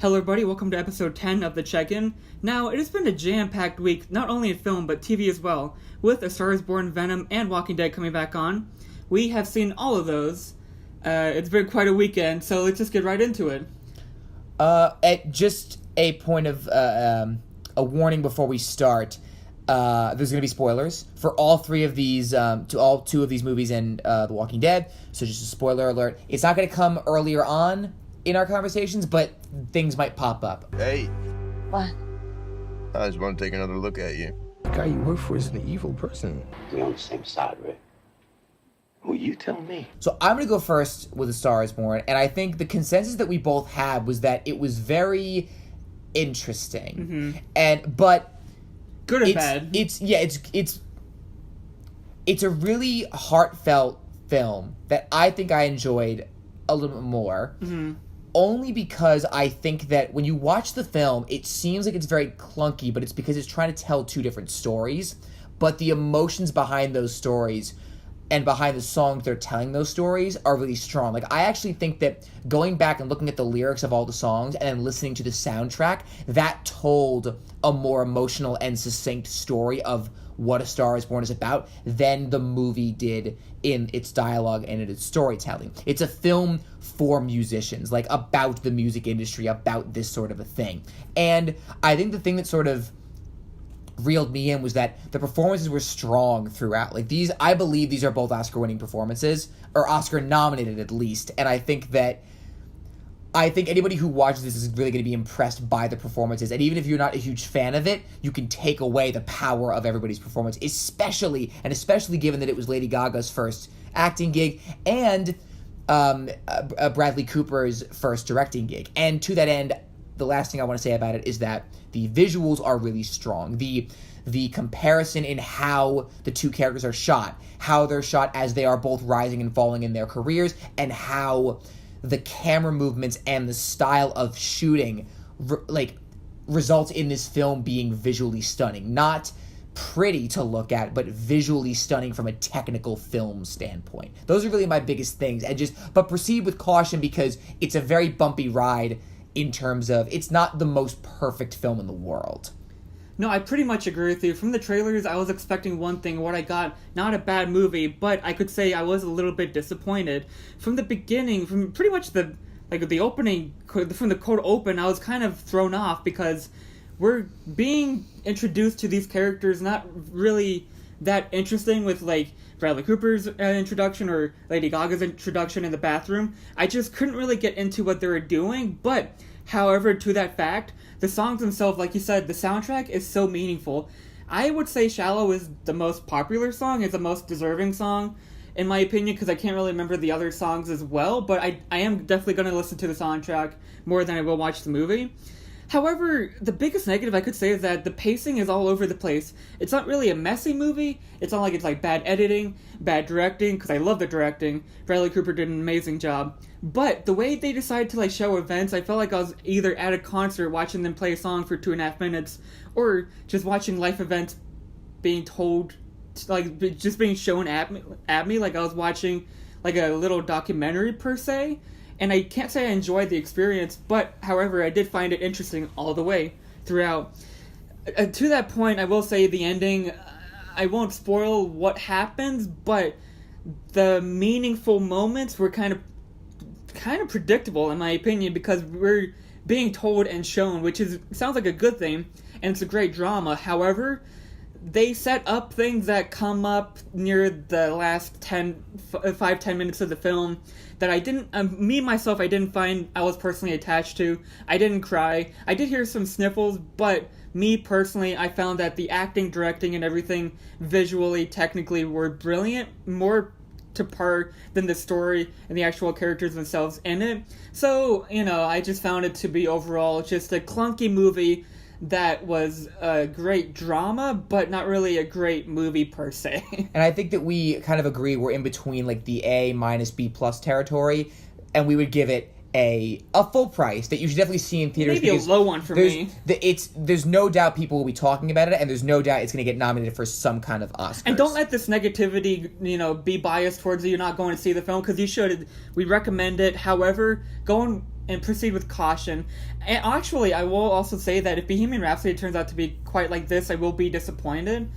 Hello everybody, welcome to episode 10 of The Check-In. Now, it has been a jam-packed week, not only in film, but TV as well, with A Star is Born, Venom, and Walking Dead coming back on. We have seen all of those. It's been quite a weekend, so let's just get right into it. At just a point of a warning before we start, there's going to be spoilers for all three of these, two of these movies and The Walking Dead, so just a spoiler alert. It's not going to come earlier on in our conversations, but things might pop up. Hey. What? I just want to take another look at you. The guy you work for is an evil person. We're on the same side, Rick. Well, you tell me. So I'm going to go first with A Star is Born, and I think the consensus that we both had was that it was very interesting. But good and bad. It's a really heartfelt film that I think I enjoyed a little bit more. Only because I think that when you watch the film, it seems like it's very clunky, but it's because it's trying to tell two different stories. But the emotions behind those stories and behind the songs they're telling those stories are really strong. Like, I actually think that going back and looking at the lyrics of all the songs and then listening to the soundtrack, that told a more emotional and succinct story of what A Star is Born is about than the movie did in its dialogue and in its storytelling. It's a film for musicians, like about the music industry, about this sort of a thing. And I think the thing that sort of reeled me in was that the performances were strong throughout. Like, these, I believe these are both Oscar-winning performances, or Oscar-nominated at least, and I think anybody who watches this is really going to be impressed by the performances. And even if you're not a huge fan of it, you can take away the power of everybody's performance, especially given that it was Lady Gaga's first acting gig and Bradley Cooper's first directing gig. And to that end, the last thing I want to say about it is that the visuals are really strong. The comparison in how the two characters are shot, how they're shot as they are both rising and falling in their careers, and how the camera movements and the style of shooting results in this film being visually stunning. Not pretty to look at, but visually stunning from a technical film standpoint. Those are really my biggest things. But proceed with caution, because it's a very bumpy ride in terms of it's not the most perfect film in the world. No, I pretty much agree with you. From the trailers, I was expecting one thing. What I got, not a bad movie, but I could say I was a little bit disappointed. From the beginning, from pretty much the opening, from the cold open, I was kind of thrown off because we're being introduced to these characters not really that interesting with, like, Bradley Cooper's introduction or Lady Gaga's introduction in the bathroom. I just couldn't really get into what they were doing, but however, to that fact, the songs themselves, like you said, the soundtrack is so meaningful. I would say Shallow is the most popular song, is the most deserving song, in my opinion, because I can't really remember the other songs as well, but I am definitely going to listen to the soundtrack more than I will watch the movie. However, the biggest negative I could say is that the pacing is all over the place. It's not really a messy movie. It's not like it's like bad editing, bad directing, because I love the directing. Bradley Cooper did an amazing job. But the way they decided to show events, I felt like I was either at a concert watching them play a song for 2.5 minutes, or just watching life events being told, just being shown at me like I was watching like a little documentary per se. And I can't say I enjoyed the experience, but, however, I did find it interesting all the way throughout. To that point, I will say the ending, I won't spoil what happens, but the meaningful moments were kind of predictable, in my opinion, because we're being told and shown, which sounds like a good thing, and it's a great drama. However, they set up things that come up near the last 5-10 minutes of the film that I didn't, I didn't find I was personally attached to. I didn't cry. I did hear some sniffles, but me personally, I found that the acting, directing, and everything visually, technically were brilliant, more to par than the story and the actual characters themselves in it. So, I just found it to be overall just a clunky movie that was a great drama, but not really a great movie per se. And I think that we kind of agree we're in between like the A- B+ territory, and we would give it a full price that you should definitely see in theaters. Maybe a low one for me. There's no doubt people will be talking about it, and there's no doubt it's going to get nominated for some kind of Oscars. And don't let this negativity, be biased towards you not going to see the film, because you should. We recommend it. However, go and proceed with caution. And actually, I will also say that if Bohemian Rhapsody turns out to be quite like this, I will be disappointed.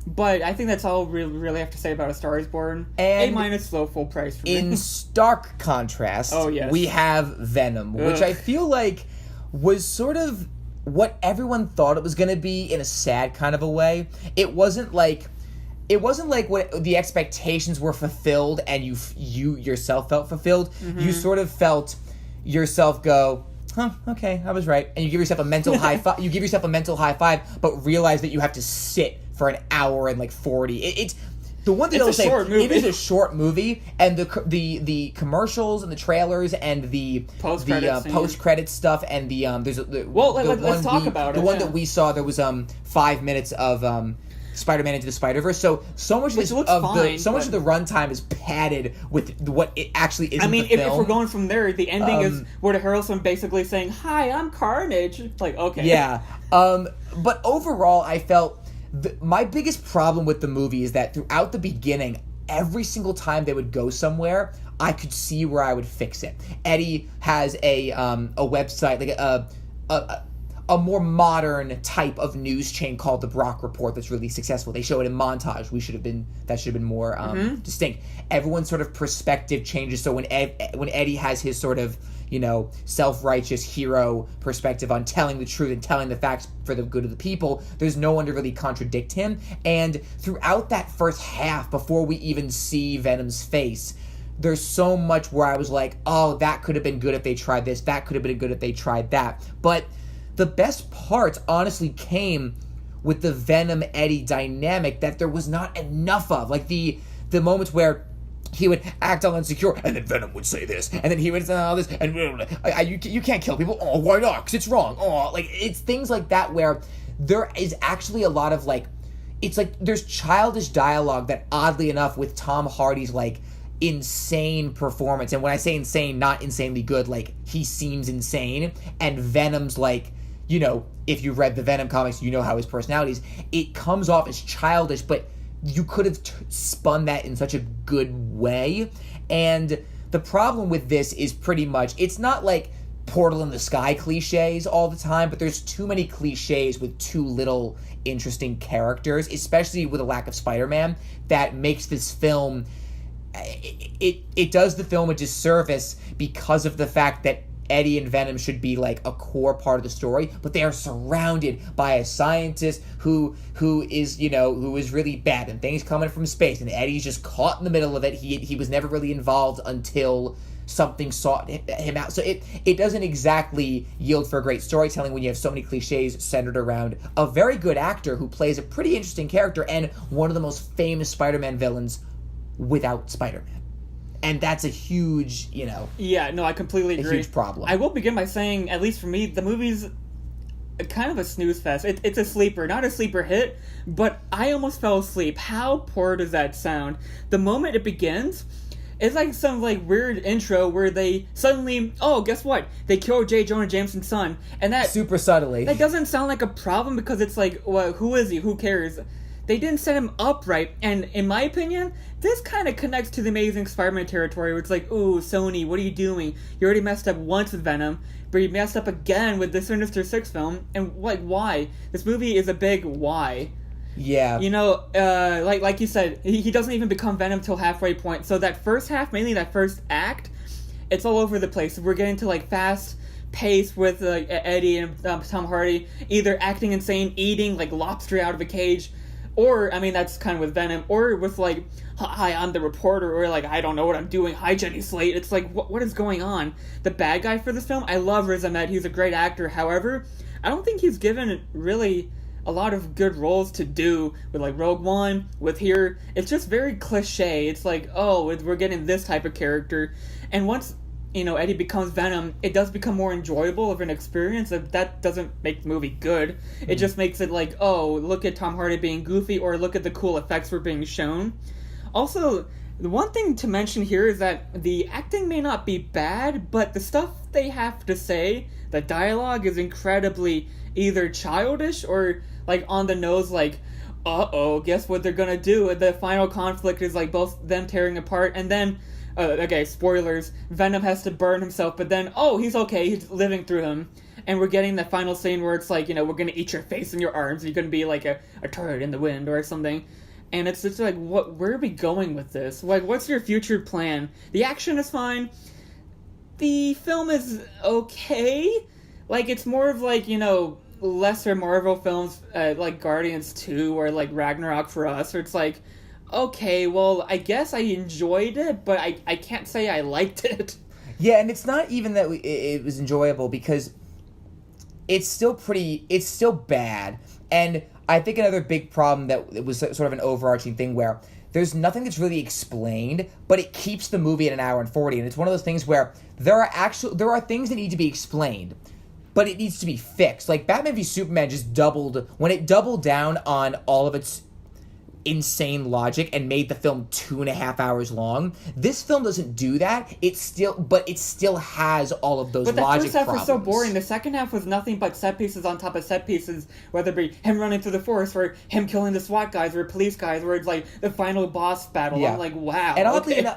But I think that's all we really have to say about A Star Is Born. And A- low full price for me. in stark contrast, Oh, yes. we have Venom, which Ugh. I feel like was sort of what everyone thought it was going to be in a sad kind of a way. It wasn't like what the expectations were fulfilled and you yourself felt fulfilled. You sort of felt yourself go, okay, I was right. And you give yourself a mental high five. You give yourself a mental high five, but realize that you have to sit for an hour and like 40. It's the one thing It's I'll a say. short movie. It is a short movie, and the commercials and the trailers and the Post-credits scene. post-credit stuff and there's the let's talk about the it, one yeah. that we saw. There was 5 minutes of Spider-Man Into the Spider-Verse. So much Which looks of fine, so much of the runtime is padded with what it actually is. I mean, in the if film. we're going from there, the ending is Woody Harrelson basically saying, "Hi, I'm Carnage." It's like, okay. Yeah. But overall, I felt my biggest problem with the movie is that throughout the beginning, every single time they would go somewhere, I could see where I would fix it. Eddie has a website, like a more modern type of news chain called the Brock Report that's really successful. They show it in montage. That should have been more distinct. Everyone's sort of perspective changes. So when Eddie has his sort of, self-righteous hero perspective on telling the truth and telling the facts for the good of the people, there's no one to really contradict him. And throughout that first half, before we even see Venom's face, there's so much where I was like, oh, that could have been good if they tried this. That could have been good if they tried that. But the best parts honestly came with the Venom Eddie dynamic that there was not enough of. Like the moments where he would act all insecure, and then Venom would say this, and then he would say all this, and you can't kill people. Oh, why not? Because it's wrong. Oh, like it's things like that where there is actually a lot of like, it's like there's childish dialogue that oddly enough with Tom Hardy's like insane performance, and when I say insane, not insanely good, like he seems insane, and Venom's like, if you read the Venom comics, you know how his personality is. It comes off as childish, but you could have spun that in such a good way. And the problem with this is pretty much, it's not like Portal in the Sky cliches all the time, but there's too many cliches with too little interesting characters, especially with a lack of Spider-Man, that makes this film, it does the film a disservice because of the fact that Eddie and Venom should be like a core part of the story, but they are surrounded by a scientist who is really bad, and things coming from space, and Eddie's just caught in the middle of it. He was never really involved until something sought him out. So it doesn't exactly yield for great storytelling when you have so many cliches centered around a very good actor who plays a pretty interesting character and one of the most famous Spider-Man villains without Spider-Man. And that's a huge, Yeah, no, I completely agree. a huge problem. I will begin by saying, at least for me, the movie's kind of a snooze fest. It's a sleeper, not a sleeper hit, but I almost fell asleep. How poor does that sound? The moment it begins, it's like some like weird intro where they suddenly, guess what? They kill J. Jonah Jameson's son, and that super subtly. That doesn't sound like a problem because it's like, well, who is he? Who cares? They didn't set him up right, and in my opinion, this kind of connects to the Amazing Spider-Man territory, where it's like, ooh, Sony, what are you doing? You already messed up once with Venom, but you messed up again with the Sinister Six film, and like, why? This movie is a big why. Yeah. Like you said, he doesn't even become Venom till halfway point, so that first half, mainly that first act, it's all over the place. We're getting to like fast pace with Eddie and Tom Hardy, either acting insane, eating like lobster out of a cage, or, I mean, that's kind of with Venom, or with, like, hi, I'm the reporter, or, like, I don't know what I'm doing, hi, Jenny Slate. It's like, what is going on? The bad guy for this film, I love Riz Ahmed, he's a great actor. However, I don't think he's given really a lot of good roles to do with, like, Rogue One, with here. It's just very cliche. It's like, we're getting this type of character. And once, Eddie becomes Venom, it does become more enjoyable of an experience. That doesn't make the movie good. It just makes it like, look at Tom Hardy being goofy, or look at the cool effects we're being shown. Also, the one thing to mention here is that the acting may not be bad, but the stuff they have to say, the dialogue is incredibly either childish or like on the nose, like, guess what they're gonna do? The final conflict is like both them tearing apart, and then okay, spoilers, Venom has to burn himself, but then, oh, he's okay, he's living through him. And we're getting the final scene where it's like, you know, we're gonna eat your face and your arms, you're gonna be like a turd in the wind or something. And it's just like, where are we going with this? Like, what's your future plan? The action is fine. The film is okay. Like, it's more of like, you know, lesser Marvel films, like Guardians 2 or like Ragnarok for us, where it's like, okay, well, I guess I enjoyed it, but I can't say I liked it. Yeah, and it's not even that it was enjoyable, because it's still bad. And I think another big problem that it was sort of an overarching thing where there's nothing that's really explained, but it keeps the movie at 1 hour and 40. And it's one of those things where there are things that need to be explained, but it needs to be fixed. Like Batman v Superman just doubled down on all of its insane logic and made the film 2.5 hours long. This film doesn't do that. It still has all of those logic problems. But the first half was so boring. The second half was nothing but set pieces on top of set pieces, whether it be him running through the forest, or him killing the SWAT guys, or police guys, where it's like the final boss battle. Yeah. I'm like, wow. And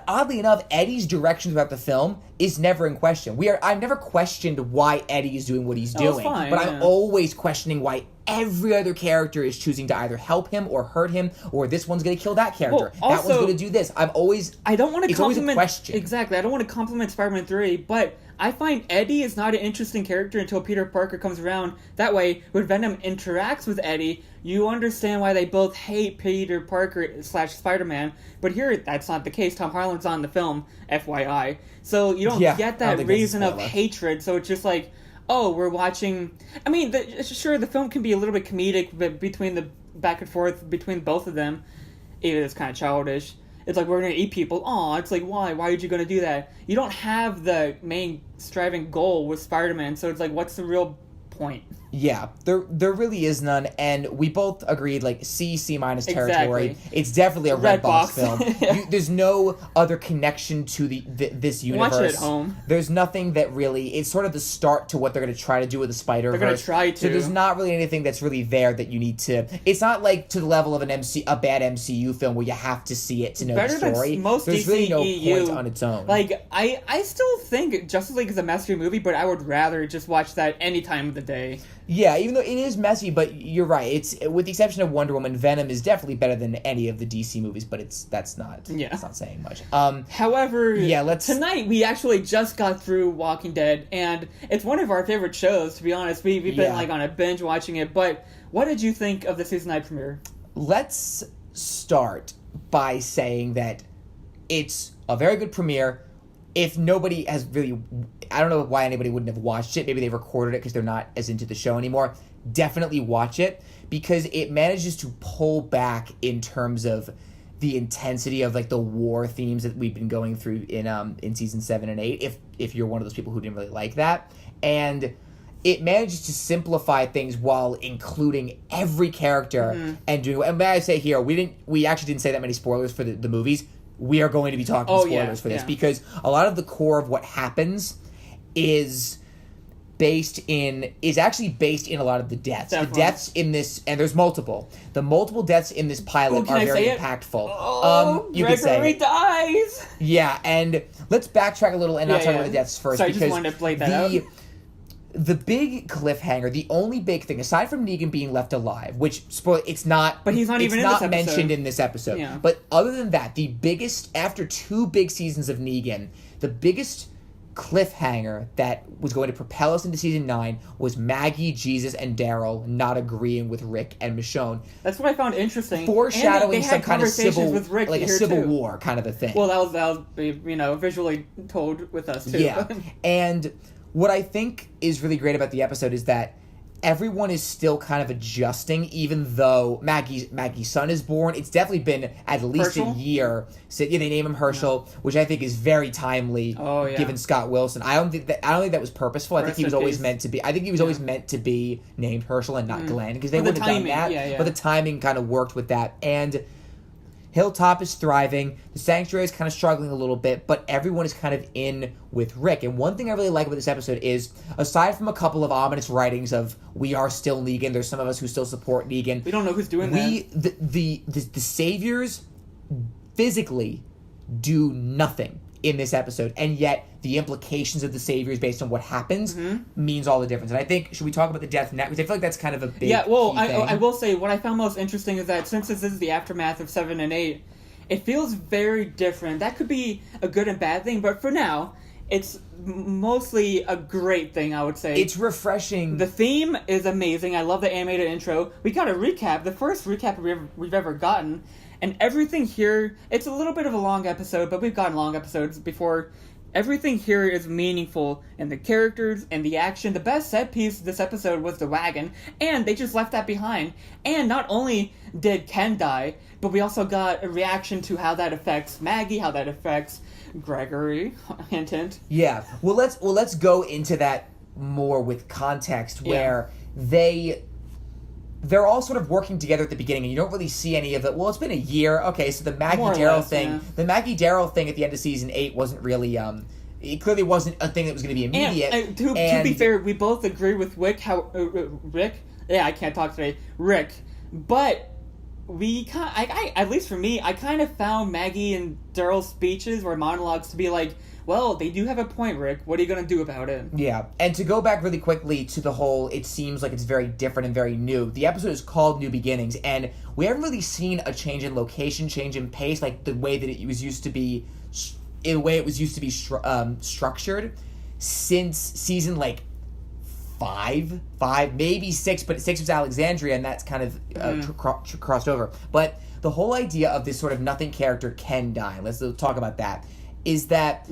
oddly enough, Eddie's direction throughout the film is never in question. I've never questioned why Eddie is doing what he's doing, fine, but I'm always questioning why every other character is choosing to either help him or hurt him, or this one's going to kill that character. Well, also, that one's going to do this. I don't want to compliment. Always a question. Exactly. I don't want to compliment Spider-Man 3, but I find Eddie is not an interesting character until Peter Parker comes around. That way, when Venom interacts with Eddie, you understand why they both hate Peter Parker / Spider-Man. But here, that's not the case. Tom Holland's not in the film, FYI. So you don't get that reason of hatred. So it's just like, oh, we're watching... I mean, sure, the film can be a little bit comedic, but between the back and forth between both of them, it is kind of childish. It's like, we're going to eat people. Aw, it's like, why? Why are you going to do that? You don't have the main striving goal with Spider-Man, so it's like, what's the real point? Yeah, there really is none, and we both agreed, like, C- territory. Exactly. It's definitely a red box film. Yeah. There's no other connection to this universe. Watch it at home. There's nothing that really... It's sort of the start to what they're going to try to do with the Spider-Verse. They're going to try to. So there's not really anything that's really there that you need to... It's not like to the level of a bad MCU film where you have to see it to know the story. Than most There's DC really no EU, point on its own. Like, I still think Justice League is a messy movie, but I would rather just watch that any time of the day. Yeah, even though it is messy, but you're right. It's, with the exception of Wonder Woman, Venom is definitely better than any of the DC movies, but that's not saying much. However, let's... tonight we actually just got through Walking Dead, and it's one of our favorite shows, to be honest. We've been like on a binge watching it, but what did you think of the season 9 premiere? Let's start by saying that it's a very good premiere. If nobody has really... I don't know why anybody wouldn't have watched it. Maybe they recorded it because they're not as into the show anymore. Definitely watch it, because it manages to pull back in terms of the intensity of, like, the war themes that we've been going through in season 7 and 8, if you're one of those people who didn't really like that. And it manages to simplify things while including every character and doing... And may I say here, we actually didn't say that many spoilers for the movies. We are going to be talking spoilers for this, because a lot of the core of what happens is actually based in a lot of the deaths. Definitely. The deaths in this, and there's multiple. The multiple deaths in this pilot are very impactful. Oh, you could say Gregory dies! Yeah, and let's backtrack a little and not talk about the deaths first. Sorry, because I just wanted to play that out. The big cliffhanger, the only big thing, aside from Negan being left alive, which, it's not... But he's not even in this episode. mentioned in this episode. Yeah. But other than that, the biggest, after 2 big seasons of Negan, the biggest cliffhanger that was going to propel us into season 9 was Maggie, Jesus, and Daryl not agreeing with Rick and Michonne. That's what I found interesting. Foreshadowing some kind of civil... with Rick like a civil war kind of a thing. Well, that was visually told with us, too. Yeah, and... What I think is really great about the episode is that everyone is still kind of adjusting, even though Maggie's son is born. It's definitely been at least Herschel? a year since they name him Herschel, which I think is very timely. Given Scott Wilson. I don't think that was purposeful. I think he was always meant to be. I think he was always meant to be named Herschel and not Glenn, because they wouldn't have done that. But the timing kind of worked with that. And Hilltop is thriving. The Sanctuary is kind of struggling a little bit, but everyone is kind of in with Rick. And one thing I really like about this episode is, aside from a couple of ominous writings of "We are still Negan," there's some of us who still support Negan. We don't know who's doing that. The saviors physically do nothing. in this episode, and yet the implications of the saviors based on what happens means all the difference. And I think, should we talk about the death net? Because I feel like that's kind of a big Yeah, well, key thing. I will say, what I found most interesting is that since this is the aftermath of 7 and 8, it feels very different. That could be a good and bad thing, but for now, it's mostly a great thing, I would say. It's refreshing. The theme is amazing. I love the animated intro. We got a recap, the first recap we've ever gotten, and everything here, it's a little bit of a long episode, but we've gotten long episodes before. Everything here is meaningful, and the characters and the action. The best set piece this episode was the wagon, and they just left that behind. And not only did Ken die, but we also got a reaction to how that affects Maggie, how that affects Gregory. Hint, hint. Yeah. Well, let's go into that more with context, where they're all sort of working together at the beginning, and you don't really see any of it. Well, it's been a year. Okay, so the Maggie Daryl thing, the Maggie Daryl thing at the end of season 8 wasn't really. It clearly wasn't a thing that was going to be immediate. And to be fair, we both agree with Rick. Rick? Yeah, I can't talk today. Rick, but we at least for me, I kind of found Maggie and Daryl's speeches or monologues to be like, well, they do have a point, Rick. What are you going to do about it? Yeah, and to go back really quickly to the whole, it seems like it's very different and very new. The episode is called New Beginnings, and we haven't really seen a change in location, change in pace, like the way that it was used to be, structured since season, 5, maybe 6, but 6 was Alexandria, and that's kind of crossed over. But the whole idea of this sort of nothing character Ken dying, let's talk about that, is that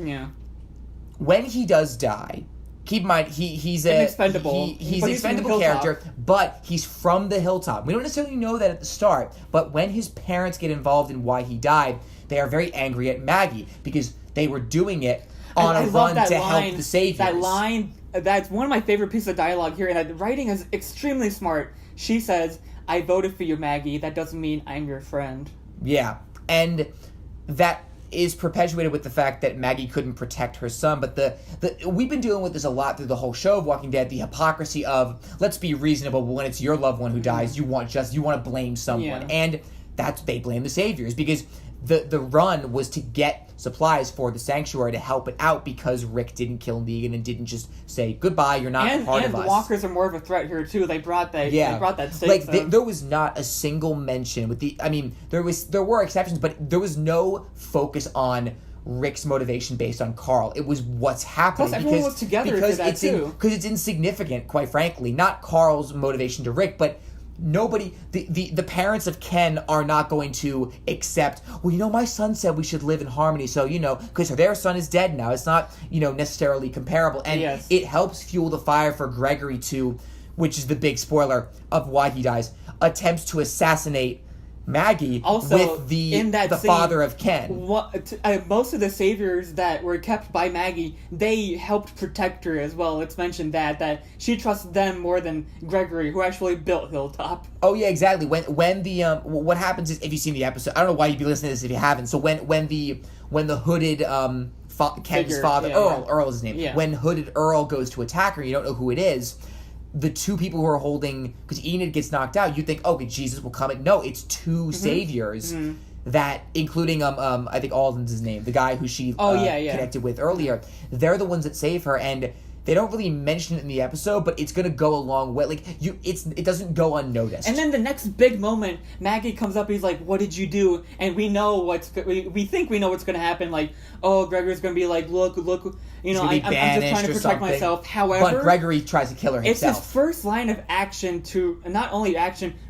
when he does die, keep in mind he's an expendable. He's an expendable character, but he's from the hilltop. We don't necessarily know that at the start, but when his parents get involved in why he died, they are very angry at Maggie because they were doing it on a run to help the saviors. That line, that's one of my favorite pieces of dialogue here, and that writing is extremely smart. She says, "I voted for you, Maggie. That doesn't mean I'm your friend." Yeah, and that is perpetuated with the fact that Maggie couldn't protect her son, but the we've been dealing with this a lot through the whole show of Walking Dead, the hypocrisy of, let's be reasonable, but when it's your loved one who dies, you want to blame someone, and they blame the saviors, because the run was to get supplies for the sanctuary to help it out, because Rick didn't kill Negan and didn't just say, goodbye, you're not part of us. And the walkers are more of a threat here too. They brought that stake. There was not a single mention there were exceptions, but there was no focus on Rick's motivation based on Carl. It was what's happening. Plus, everyone was together for that too. Because it's insignificant, quite frankly. Not Carl's motivation to Rick, but nobody, the parents of Ken are not going to accept, well, my son said we should live in harmony, so, because their son is dead now. It's not, necessarily comparable. And it helps fuel the fire for Gregory to, which is the big spoiler of why he dies, attempts to assassinate Maggie also, with the scene, father of Ken. Most of the saviors that were kept by Maggie, they helped protect her as well. It's mentioned that she trusts them more than Gregory, who actually built Hilltop. Oh yeah, exactly. When the what happens is, if you've seen the episode, I don't know why you'd be listening to this if you haven't. So when the hooded Ken's father, Earl is his name. Yeah. When hooded Earl goes to attack her, you don't know who it is. The two people who are holding, because Enid gets knocked out, you think, okay, Jesus will come. No, it's two saviors that, including I think Alden's his name, the guy who she connected with earlier. They're the ones that save her, and they don't really mention it in the episode, but it's gonna go a long way. It doesn't go unnoticed. And then the next big moment, Maggie comes up. He's like, "What did you do?" And we know we think we know what's gonna happen. Like, oh, Gregory's gonna be like, "Look, I'm just trying to protect myself." However, but Gregory tries to kill her himself. It's his first line of action to not only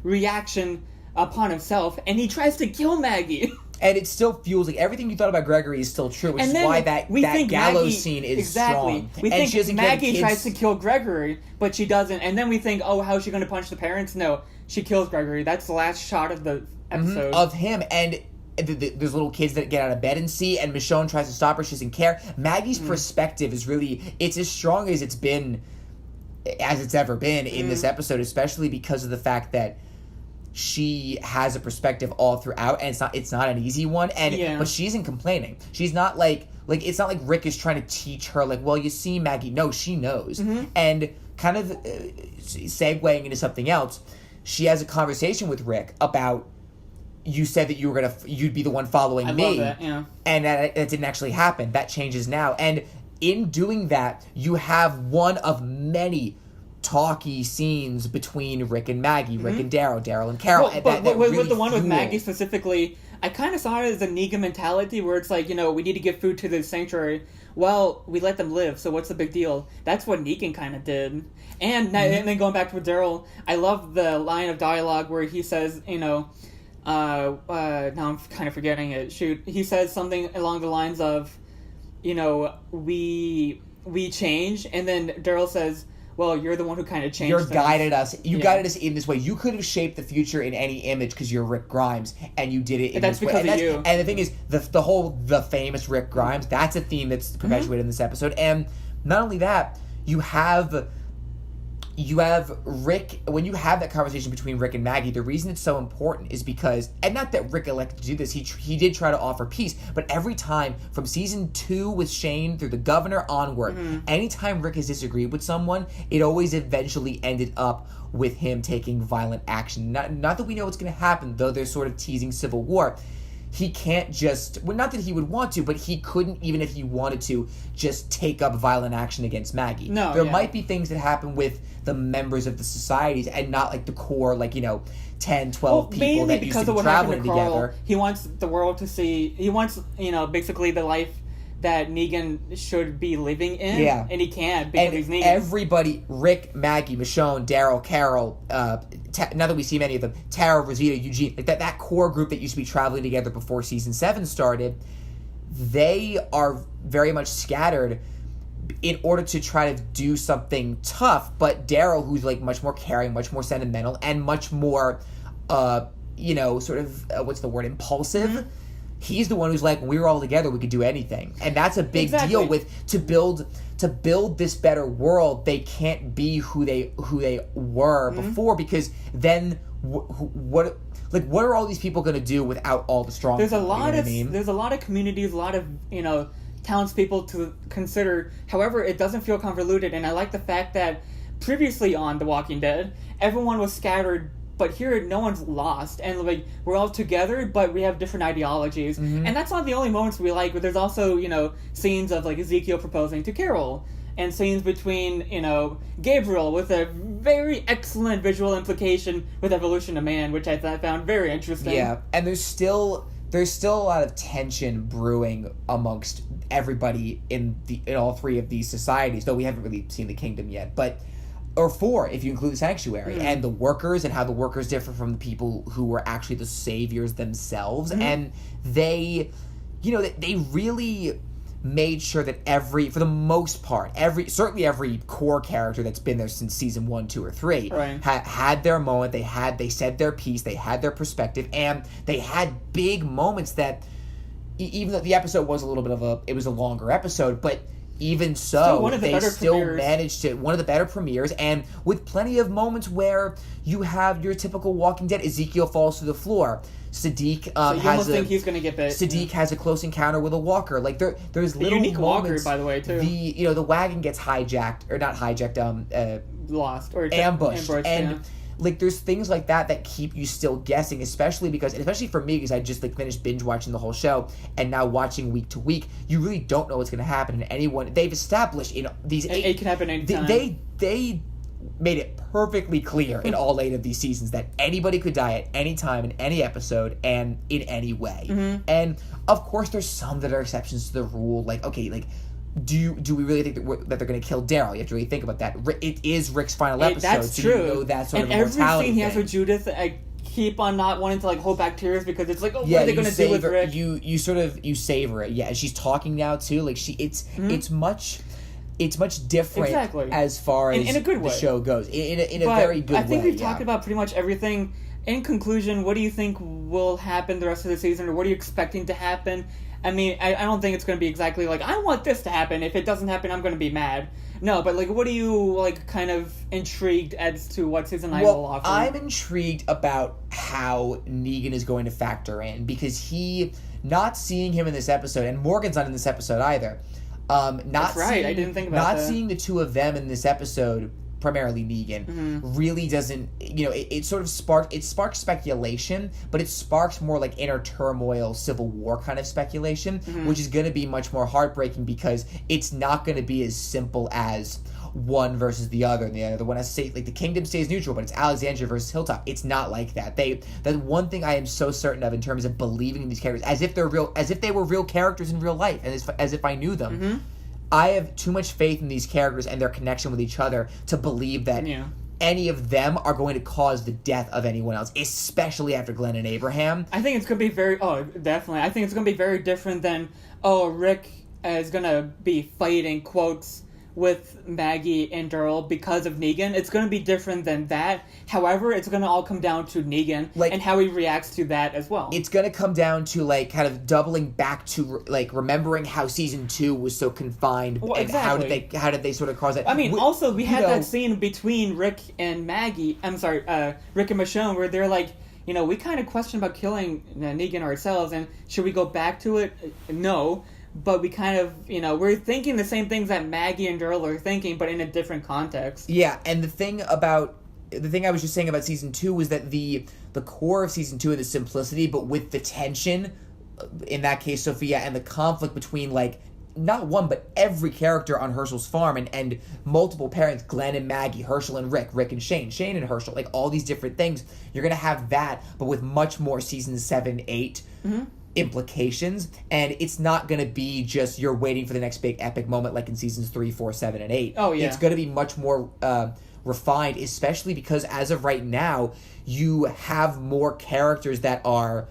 reaction upon himself, and he tries to kill Maggie. And it still fuels, everything you thought about Gregory is still true, which is why that gallows scene is strong. We think Maggie tries to kill Gregory, but she doesn't. And then we think, oh, how is she going to punch the parents? No, she kills Gregory. That's the last shot of the episode. Of him. And there's little kids that get out of bed and see, and Michonne tries to stop her. She doesn't care. Maggie's perspective is it's as strong as it's ever been in this episode, especially because of the fact that she has a perspective all throughout, and it's not an easy one, but she isn't complaining. She's not like it's not like Rick is trying to teach her, well, you see, Maggie. No, she knows. And kind of segueing into something else, she has a conversation with Rick about you said that you'd be the one following me. love that, yeah. And that didn't actually happen. That changes now. And in doing that, you have one of many talky scenes between Rick and Maggie, Rick and Daryl and Carol. Well, but that with really the one with fuel. Maggie specifically, I kind of saw it as a Negan mentality where it's like, we need to give food to the sanctuary. Well, we let them live, so what's the big deal? That's what Negan kind of did. And then going back to Daryl, I love the line of dialogue where he says, now I'm kind of forgetting it. Shoot. He says something along the lines of, we change, and then Daryl says, well, you're the one who kind of changed things. Guided us. You guided us in this way. You could have shaped the future in any image because you're Rick Grimes, and you did it in That's this way. because of you. And the thing is, the famous Rick Grimes, that's a theme that's perpetuated in this episode. And not only that, you have Rick, when you have that conversation between Rick and Maggie, the reason it's so important is because, and not that Rick elected to do this, he did try to offer peace, but every time from season 2 with Shane through the governor onward, anytime Rick has disagreed with someone, it always eventually ended up with him taking violent action. Not that we know what's going to happen, though they're sort of teasing civil war. He can't just, well, not that he would want to, but he couldn't, even if he wanted to, just take up violent action against Maggie. No, there might be things that happen with the members of the societies and not like the core, 10, 12 people that used to be traveling together. He wants the world to see, he wants, basically the life that Negan should be living in. Yeah. And he can't because he's Negan. Everybody, Rick, Maggie, Michonne, Daryl, Carol, now that we see many of them, Tara, Rosita, Eugene, that core group that used to be traveling together before season 7 started, they are very much scattered in order to try to do something tough. But Daryl, who's much more caring, much more sentimental, and much more, what's the word, impulsive. He's the one who's when we were all together, we could do anything, and that's a big deal. With to build this better world, they can't be who they were before, because then what are all these people going to do without all the strong? There's people, there's a lot of communities, a lot of townspeople to consider. However, it doesn't feel convoluted, and I like the fact that previously on The Walking Dead, everyone was scattered. But here, no one's lost, and we're all together, but we have different ideologies, and that's not the only moments we like. But there's also scenes of Ezekiel proposing to Carol, and scenes between Gabriel with a very excellent visual implication with Evolution of Man, which I found very interesting. Yeah, and there's still a lot of tension brewing amongst everybody in all 3 of these societies, though we haven't really seen the kingdom yet, but. Or 4, if you include the sanctuary, and the workers, and how the workers differ from the people who were actually the saviors themselves, and they really made sure that for the most part, certainly every core character that's been there since season 1, 2, or 3 had their moment. They said their piece, they had their perspective, and they had big moments that, even though the episode was a little bit it was a longer episode, but. Even so, they still managed to one of the better premieres, and with plenty of moments where you have your typical Walking Dead. Ezekiel falls to the floor. Sadiq think he's going to get bit. Sadiq has a close encounter with a walker. There's little unique moments, walker, by the way, too. The wagon gets hijacked, or not hijacked, lost or ambushed, and. There's things like that keep you still guessing, especially for me, because I just finished binge watching the whole show, and now watching week to week, you really don't know what's going to happen. And they've established in these it can happen anytime. They made it perfectly clear in all 8 of these seasons that anybody could die at any time in any episode and in any way. And of course, there's some that are exceptions to the rule. Do we really think that they're going to kill Daryl? You have to really think about that. It is Rick's final episode, that's so true. you know that sort and of a mortality every scene he has thing. with Judith, I keep on not wanting to hold back tears because it's what are they going to do with Rick? You savor it, yeah. And she's talking now too. It's much different as far as in a good way. The show goes. In a very good way. I think we've talked about pretty much everything. In conclusion, what do you think will happen the rest of the season, or what are you expecting to happen? I mean, I don't think it's going to be exactly I want this to happen. If it doesn't happen, I'm going to be mad. No, but what are you kind of intrigued as to what season 9 will offer? I'm intrigued about how Negan is going to factor in, because not seeing him in this episode, and Morgan's not in this episode either. That's right. I didn't think about that. Not seeing the 2 of them in this episode primarily Negan, really doesn't, it sort of sparks speculation, but it sparks more like inner turmoil, civil war kind of speculation, which is going to be much more heartbreaking because it's not going to be as simple as one versus the other, and the other one has to say, like, the kingdom stays neutral, but it's Alexandria versus Hilltop. It's not like that. That one thing I am so certain of in terms of believing in these characters, as if they were real characters in real life, and as if I knew them. I have too much faith in these characters and their connection with each other to believe that any of them are going to cause the death of anyone else, especially after Glenn and Abraham. I think it's going to be definitely. I think it's going to be very different than, Rick is going to be fighting, quotes, with Maggie and Daryl because of Negan. It's going to be different than that. However, it's going to all come down to Negan and how he reacts to that as well. It's going to come down to, like, kind of doubling back to, like, remembering how season 2 was so confined, and exactly. how did they sort of cause that. I mean, also, we had that scene between Rick and Maggie, Rick and Michonne, where they're like, we kind of questioned about killing Negan ourselves, and should we go back to it? No. But we kind of, we're thinking the same things that Maggie and Daryl are thinking, but in a different context. Yeah, and the thing I was just saying about season 2 was that the core of season 2 is the simplicity, but with the tension, in that case, Sophia, and the conflict between, like, not one, but every character on Herschel's farm, and multiple parents, Glenn and Maggie, Herschel and Rick and Shane and Herschel, like, all these different things. You're going to have that, but with much more season 7, 8 implications, and it's not going to be just you're waiting for the next big epic moment like in seasons 3, 4, 7, and 8. Oh, yeah. It's going to be much more refined, especially because as of right now, you have more characters that are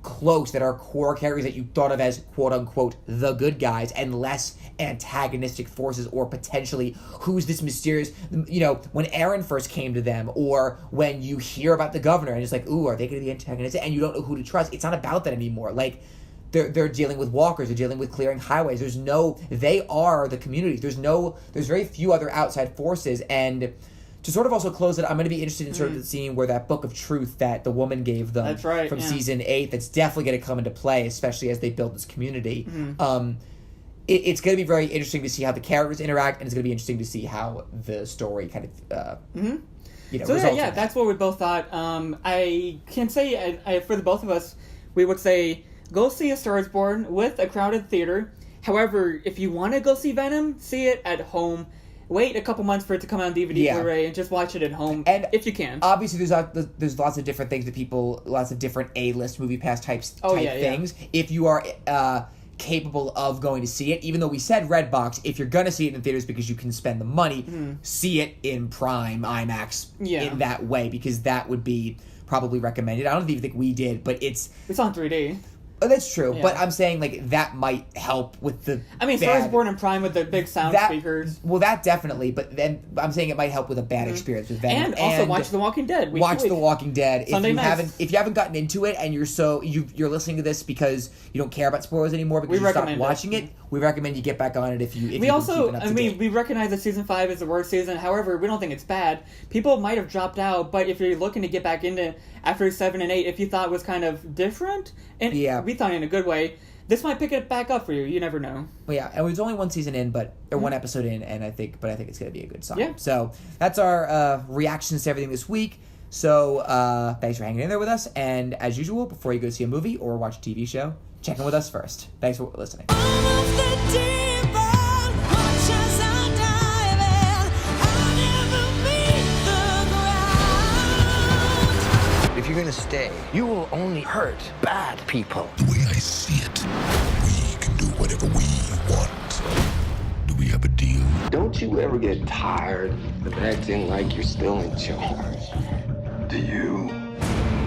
close, that are core characters that you thought of as quote-unquote the good guys, and less antagonistic forces, or potentially who's this mysterious, when Aaron first came to them, or when you hear about the governor and it's like, ooh, are they going to be antagonistic, and you don't know who to trust. It's not about that anymore. Like, they're dealing with walkers, they're dealing with clearing highways. They are the community. There's very few other outside forces. And to sort of also close it, I'm going to be interested in sort of the scene where that book of truth that the woman gave them from season 8, that's definitely going to come into play, especially as they build this community. It's going to be very interesting to see how the characters interact, and it's going to be interesting to see how the story kind of, results. Yeah, that's what we both thought. I can say, for the both of us, we would say, go see A Star Is Born with a crowded theater. However, if you want to go see Venom, see it at home. Wait a couple months for it to come out on DVD, Blu-ray, and just watch it at home, and if you can. Obviously, there's lots of different things lots of different A-list movie pass type things. If you are capable of going to see it, even though we said Redbox, if you're going to see it in theaters because you can spend the money, see it in Prime, IMAX, in that way, because that would be probably recommended. I don't even think we did, but it's on 3D. Oh, that's true, but I'm saying, like, that might help with the Star Is Born in Prime with the big sound speakers. Well, that definitely, but then I'm saying it might help with a bad experience with Venom. And also watch The Walking Dead. Watch The Walking Dead. Sunday if you haven't gotten into it and you're listening to this because you don't care about spoilers anymore because you stopped watching it, we recommend you get back on it if you keep it up to date. We recognize that season 5 is the worst season. However, we don't think it's bad. People might have dropped out, but if you're looking to get back into after 7 and 8, if you thought it was kind of different, and we thought in a good way, this might pick it back up for you. You never know. Well, yeah, and it was only one season in, or one episode in, and I think it's going to be a good sign. Yeah. So that's our reactions to everything this week. So thanks for hanging in there with us, and as usual, before you go see a movie or watch a TV show, check in with us first. Thanks for listening. If you're gonna stay, you will only hurt bad people. The way I see it, we can do whatever we want. Do we have a deal? Don't you ever get tired of acting like you're still in charge?